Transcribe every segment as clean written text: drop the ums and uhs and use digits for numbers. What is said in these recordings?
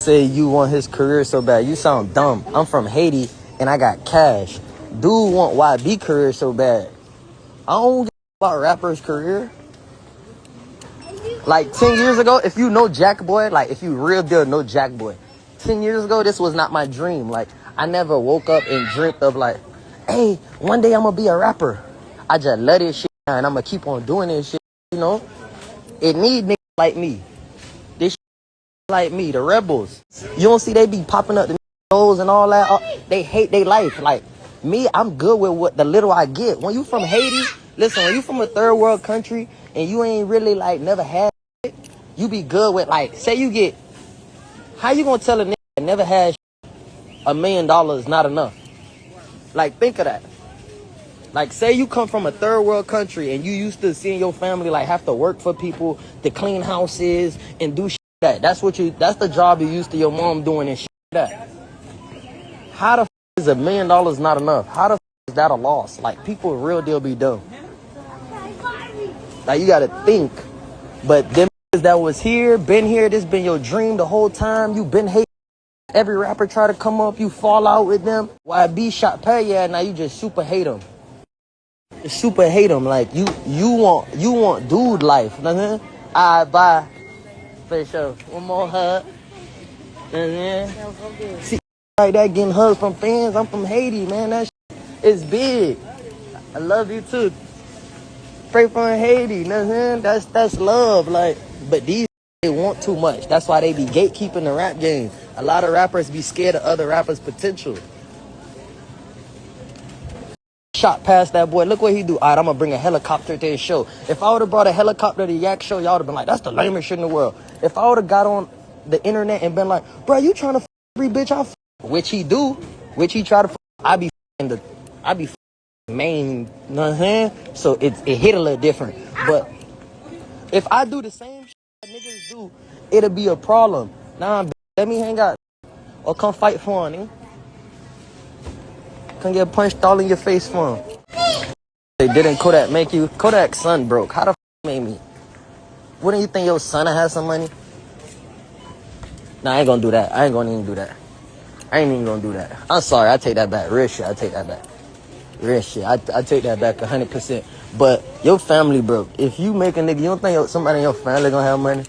Say you want his career so bad. You sound dumb. I'm from Haiti and I got cash. Dude want YB career so bad. I don't give about rappers' career. Like 10 years ago, if you know Jackboy, like if you real deal know Jackboy, 10 years ago, this was not my dream. Like I never woke up and dreamt of like, hey, one day I'm gonna be a rapper. I just let this shit down and I'm gonna keep on doing this shit, you know? It need niggas like me. This shit like me, the rebels. You don't see they be popping up the nose and all that. They hate their life. Like me, I'm good with what the little I get. When you from Haiti, listen, when you from a third world country and you ain't really like never had it, you be good with like, say you get, how you gonna tell a nigga that never had $1 million not enough? Like think of that. Like say you come from a third world country and you used to seeing your family like have to work for people to clean houses and do shit like that. That's the job you used to your mom doing and shit like that. How the f is $1 million not enough? How the f is that a loss? Like people real deal be dumb. Like you gotta think. But them that was here, been here, this been your dream the whole time. You been hating. Every rapper try to come up, you fall out with them. YB shot Perrier, now you just super hate them. Super hate them. Like you want dude life. I buy for sure. One more hug. See like that getting hugs from fans. I'm from Haiti, man. That shit is big. I love you too. Pray for Haiti, that's love. Like, but these they want too much. That's why they be gatekeeping the rap game. A lot of rappers be scared of other rappers' potential. Shot past that boy. Look what he do. All right, I'm gonna bring a helicopter to his show. If I would have brought a helicopter to Yak show, y'all would have been like, that's the lamest shit in the world. If I would have got on the internet and been like, bro, you trying to f every bitch I f, which he do, which he try to f, I be main, you know what I'm saying? So it hit a little different. But if I do the same shit that niggas do, it'll be a problem. Nah, let me hang out or come fight for him. Come get punched all in your face for him. They didn't Kodak make you? Kodak's son broke. How the f made me? Wouldn't you think your son has some money? Nah, I ain't gonna do that. I ain't gonna even do that. I ain't even gonna do that. I'm sorry. I take that back. Real shit. I take that back. Real shit. I take that back 100%. But your family broke. If you make a nigga, you don't think somebody in your family gonna have money?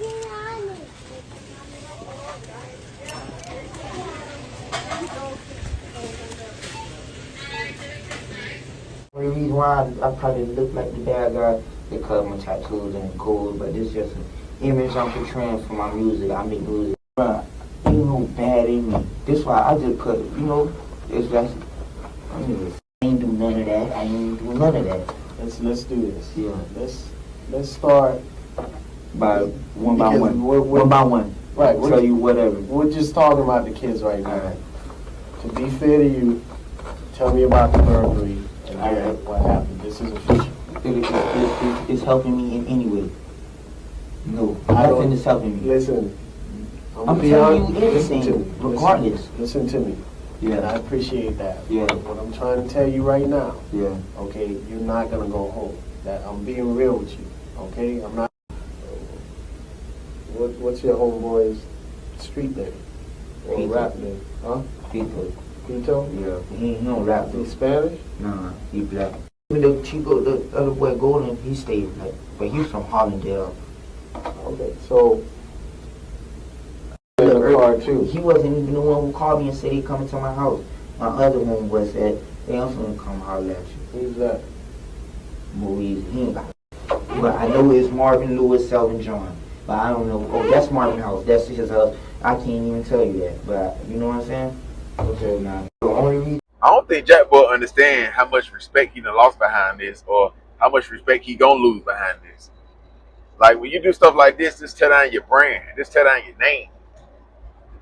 The reason why I probably look like the bad guy because my tattoos and gold, but it's just an image I'm portraying for my music. I make music. Ain't no bad in me. This why I just put, it's just, I ain't do none of that. I ain't do none of that. Let's do this. Yeah. Let's start by one by one. One by one. Right. We'll tell you whatever. We're just talking about the kids right now. All right. To be fair to you, tell me about the burglary and what happened. This is official. It's helping me in any way. No, nothing is helping me. Listen. I'm telling you everything, regardless. Listen to me. Yeah. And I appreciate that. Yeah. What I'm trying to tell you right now. Yeah. Okay, you're not gonna go home. That I'm being real with you. Okay, I'm not. What's your homeboy's street name or Pito. rap name? Huh? Pito. Pito? Yeah. He don't rap though. He's Spanish? Nah, he black. Even the Chico, the other boy Golden, he stayed like, but he's from Hollandale. Okay, so in the car too. He wasn't even the one who called me and said he coming to my house. My other one was said, they also gonna come holler at you. Who's that? Movies. He ain't got. But I know it's Marvin Lewis, Selvin John. But I don't know. Oh, that's Marvin house. That's his house. I can't even tell you that. But you know what I'm saying? Okay, now the only reason. I don't think Jackboy understand how much respect he done lost behind this, or how much respect he gonna lose behind this. Like when you do stuff like this tear down your brand, this tear down your name.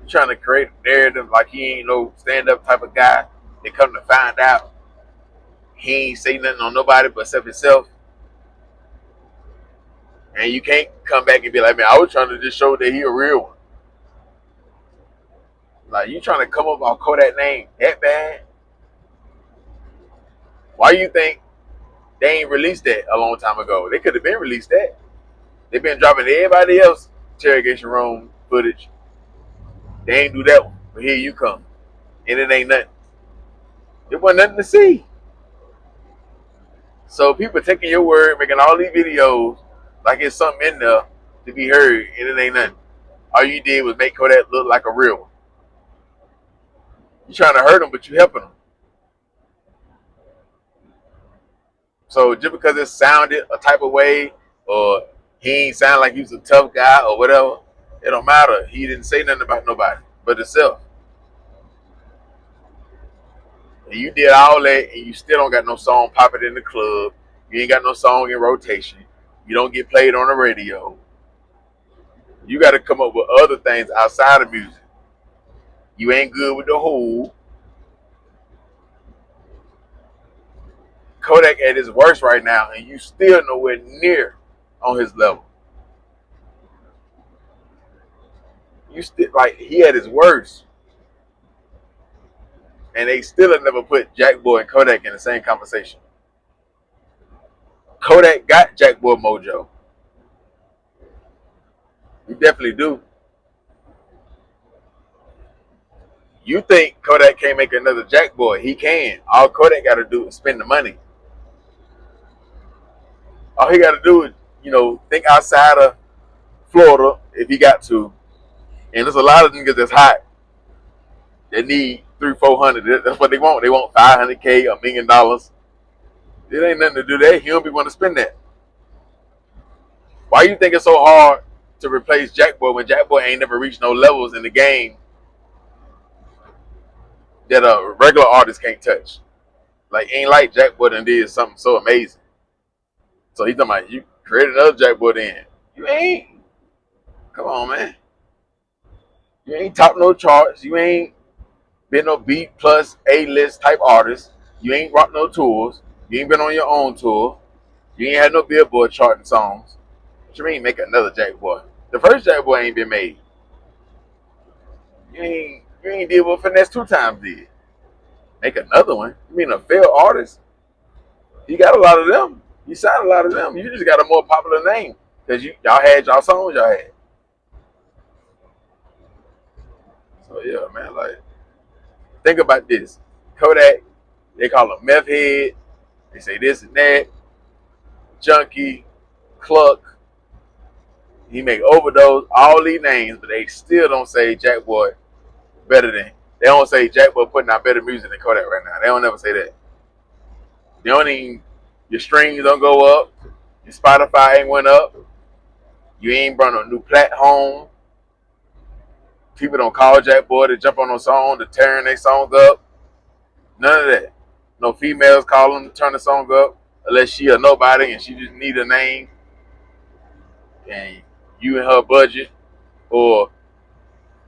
You're trying to create a narrative like he ain't no stand-up type of guy. They come to find out he ain't say nothing on nobody but except himself. And you can't come back and be like, man, I was trying to just show that he a real one. Like you trying to come up on Kodak name that bad? Why you think they ain't released that a long time ago? They could have been released that. They've been dropping everybody else interrogation room footage. They ain't do that one, but here you come, and it ain't nothing. It wasn't nothing to see. So people taking your word, making all these videos like it's something in there to be heard, and it ain't nothing. All you did was make Kodak look like a real one. You trying to hurt him, but you helping him. So just because it sounded a type of way, or he ain't sound like he was a tough guy or whatever, it don't matter. He didn't say nothing about nobody but himself. And you did all that, and you still don't got no song popping in the club. You ain't got no song in rotation. You don't get played on the radio. You got to come up with other things outside of music. You ain't good with the whole. Kodak at his worst right now, and you still nowhere near on his level. You still like he at his worst, and they still have never put Jackboy and Kodak in the same conversation. Kodak got Jackboy mojo. You definitely do. You think Kodak can't make another Jackboy? He can. All Kodak got to do is spend the money. All he got to do is, think outside of Florida if he got to. And there's a lot of niggas that's hot. They need 300-400. That's what they want. They want $500K, $1 million. It ain't nothing to do that. He don't be want to spend that. Why you think it's so hard to replace Jackboy when Jackboy ain't never reached no levels in the game that a regular artist can't touch? Like, ain't like Jackboy done did something so amazing. So he's talking about, you create another Jackboy then. You ain't. Come on, man. You ain't top no charts. You ain't been no B plus A-list type artist. You ain't rocked no tours. You ain't been on your own tour. You ain't had no Billboard charting songs. What you mean make another Jackboy? The first Jackboy ain't been made. You ain't did what Finesse 2 times did. Make another one? You mean a failed artist? You got a lot of them. You signed a lot of them. You just got a more popular name. Because y'all had y'all songs y'all had. So yeah, man, like, think about this. Kodak, they call him meth head. They say this and that. Junkie, Cluck. He make overdose, all these names, but they still don't say Jackboy better than. They don't say Jackboy putting out better music than Kodak right now. They don't ever say that. They don't even, your streams don't go up. Your Spotify ain't went up. You ain't brought a new platform. People don't call Jackboy to jump on no song, to turn their songs up. None of that. No females call them to turn the song up unless she a nobody and she just need a name. And you and her budget, or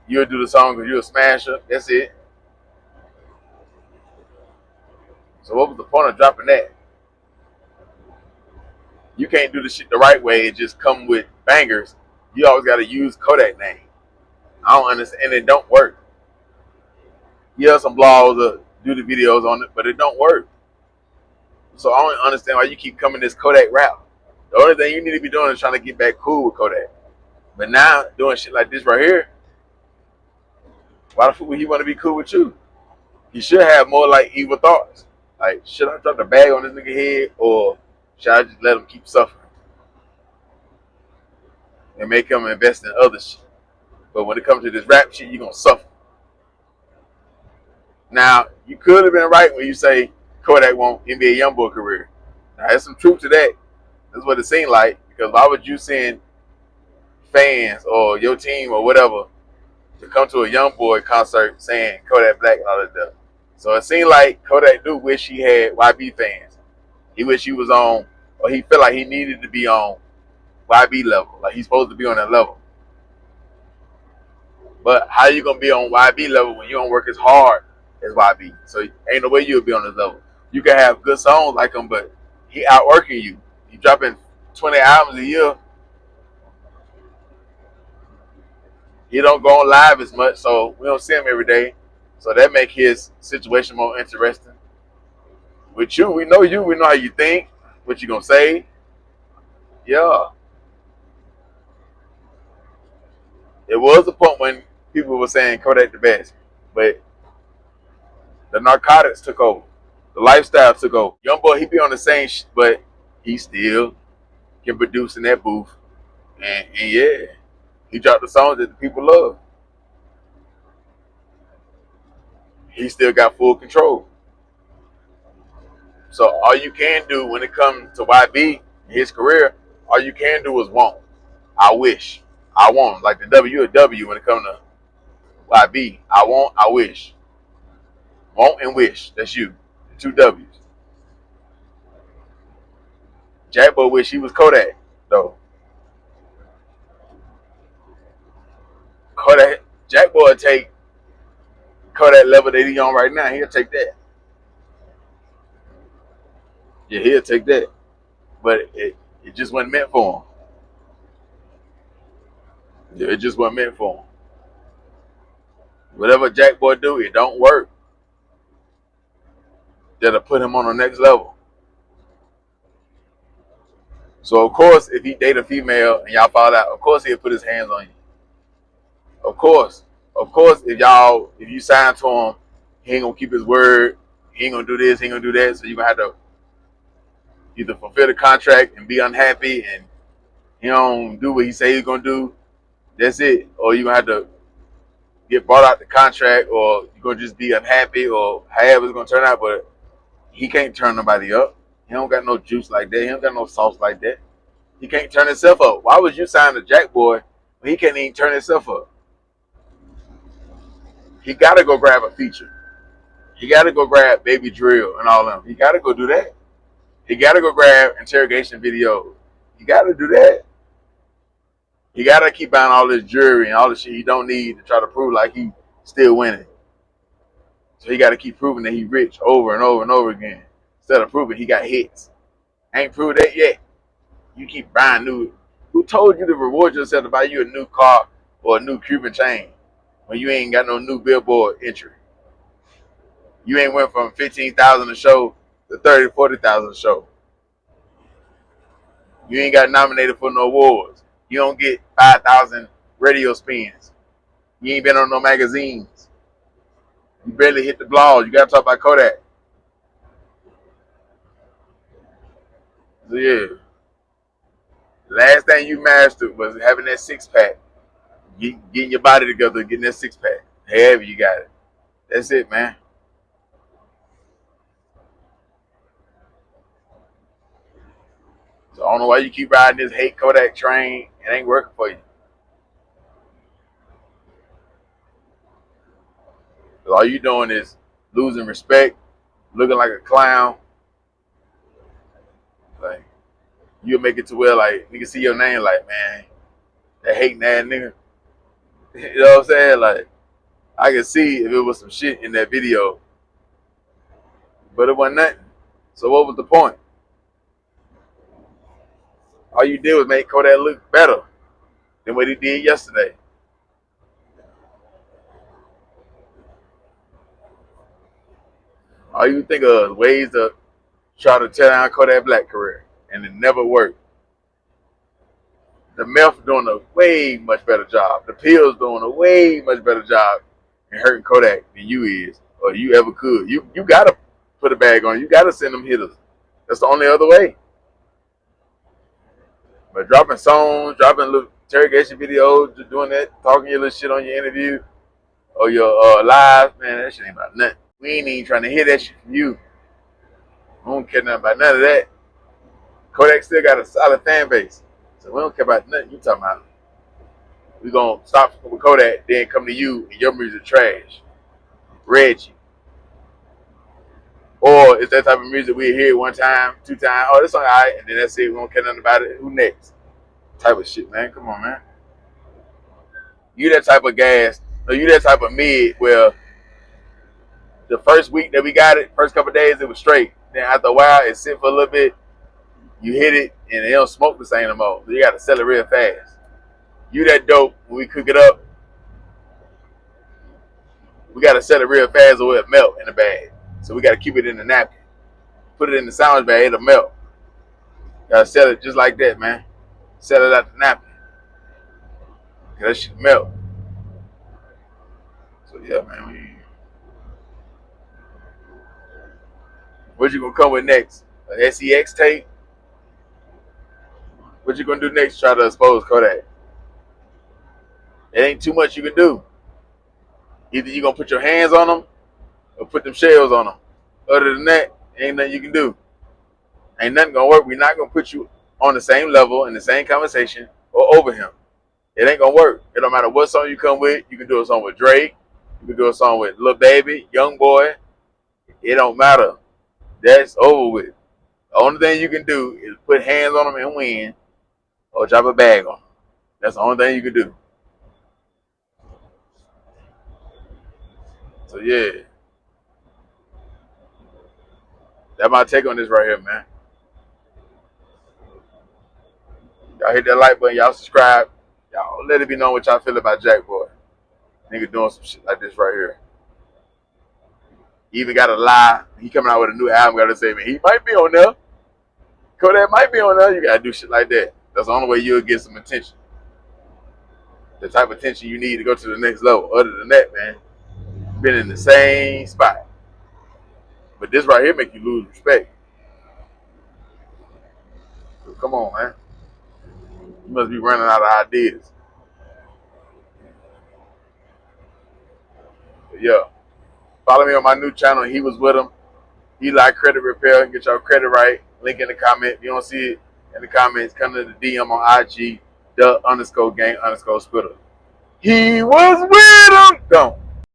you'll do the song because you're a smasher. That's it. So what was the point of dropping that? You can't do the shit the right way and just come with bangers. You always got to use Kodak name. I don't understand, and it don't work. Yeah, some blogs do the videos on it, but it don't work. So I don't understand why you keep coming this Kodak rap. The only thing you need to be doing is trying to get back cool with Kodak. But now, doing shit like this right here, why the fuck would he want to be cool with you? He should have more like evil thoughts. Like, should I drop the bag on this nigga head, or should I just let him keep suffering and make him invest in other shit? But when it comes to this rap shit, you're going to suffer. Now, you could have been right when you say Kodak won't NBA Youngboy career. Now, there's some truth to that. That's what it seemed like. Because why would you send fans or your team or whatever to come to a Youngboy concert saying Kodak Black and all that stuff? So it seemed like Kodak do wish he had YB fans. He wish he was on, or he felt like he needed to be on YB level. Like he's supposed to be on that level. But how you going to be on YB level when you don't work as hard as YB? So ain't no way you'll be on this level. You can have good songs like him, but he outworking you. He dropping 20 albums a year. He don't go on live as much, so we don't see him every day. So that make his situation more interesting. With you, we know how you think, what you gonna say. Yeah. It was a point when people were saying Kodak the best, but the narcotics took over. The lifestyle took over. Youngboy, he be on the same but he still can produce in that booth. And yeah, he dropped the songs that the people love. He still got full control. So all you can do when it comes to YB, his career, all you can do is want. I wish. I want. Like the W or W when it comes to YB. I want, I wish. Want and wish. That's you. The two W's. Jackboy wish he was Kodak, though. Kodak, Jackboy take Kodak level that he on right now. He'll take that. Yeah, he'll take that. But it just wasn't meant for him. Yeah, it just wasn't meant for him. Whatever Jackboy do, it don't work. That'll put him on the next level. So of course, if he date a female and y'all fall out, of course he'll put his hands on you. Of course, if you sign to him, he ain't gonna keep his word. He ain't gonna do this. He ain't gonna do that. So you gonna have to either fulfill the contract and be unhappy, and he don't do what he say he's gonna do. That's it. Or you gonna have to get bought out the contract, or you're gonna just be unhappy, or however it's gonna turn out. But he can't turn nobody up. He don't got no juice like that. He don't got no sauce like that. He can't turn himself up. Why would you sign to Jackboy when he can't even turn himself up? He gotta go grab a feature. He gotta go grab Baby Drill and all them. He gotta go do that. He gotta go grab interrogation videos. He gotta do that. He gotta keep buying all this jewelry and all the shit he don't need to try to prove like he still winning. So he gotta keep proving that he rich over and over and over again. Instead of proving he got hits. Ain't proved that yet. You keep buying new. Who told you to reward yourself to buy you a new car or a new Cuban chain when you ain't got no new Billboard entry? You ain't went from 15,000 a show to 30, 40,000 a show. You ain't got nominated for no awards. You don't get 5,000 radio spins. You ain't been on no magazines. You barely hit the blogs. You gotta talk about Kodak. So yeah. Last thing you mastered was having that six-pack. Getting your body together, getting that six-pack. However you got it. That's it, man. So I don't know why you keep riding this hate Kodak train. It ain't working for you. All you doing is losing respect, looking like a clown. Like, you'll make it to where, like, nigga see your name, like, man, that hating ass nigga. You know what I'm saying? Like, I could see if it was some shit in that video, but it wasn't nothing. So what was the point? All you did was make Kodak look better than what he did yesterday. All you think of is ways to try to tear down Kodak Black career, and it never worked. The meth doing a way much better job. The pills doing a way much better job in hurting Kodak than you is, or you ever could. You gotta put a bag on. You gotta send them hitters. That's the only other way. But dropping songs, dropping little interrogation videos, just doing that, talking your little shit on your interview or your live, man, that shit ain't about nothing. We ain't even trying to hear that shit from you. I don't care nothing about none of that. Kodak still got a solid fan base. So we don't care about nothing you talking about. We gonna stop with Kodak, then come to you and your music trash. Reggie. Or it's that type of music we hear one time, two times, oh, this song alright, and then that's it, we don't care nothing about it. Who next? Type of shit, man. Come on, man. You that type of gas, or you that type of mid where the first week that we got it, first couple of days, it was straight. Then after a while, it sit for a little bit, you hit it, and it don't smoke the same no more. So you got to sell it real fast. You that dope, when we cook it up, we got to sell it real fast or it'll melt in the bag. So we got to keep it in the napkin. Put it in the sandwich bag, it'll melt. Got to sell it just like that, man. Sell it out the napkin. That shit melt. So yeah, man. What you gonna come with next? A SEX tape? What you gonna do next? Try to expose Kodak? It ain't too much you can do. Either you gonna put your hands on them or put them shells on them. Other than that, ain't nothing you can do. Ain't nothing gonna work. We're not gonna put you on the same level in the same conversation or over him. It ain't gonna work. It don't matter what song you come with. You can do a song with Drake. You can do a song with Lil Baby, Youngboy. It don't matter. That's over with. The only thing you can do is put hands on them and win, or drop a bag on them. That's the only thing you can do. So yeah, that's my take on this right here, man. Y'all hit that like button. Y'all subscribe. Y'all let it be known what y'all feel about Jackboy. Nigga doing some shit like this right here. He even got a lie. He coming out with a new album. Got to say, man, he might be on there. Kodak might be on there. You gotta do shit like that. That's the only way you'll get some attention. The type of attention you need to go to the next level. Other than that, man, been in the same spot. But this right here make you lose respect. So come on, man. You must be running out of ideas. But yeah. Follow me on my new channel. He was with him. Eli Credit Repair. Get your credit right. Link in the comment. If you don't see it in the comments, come to the DM on IG, the_gang_spitter. He was with him. Don't.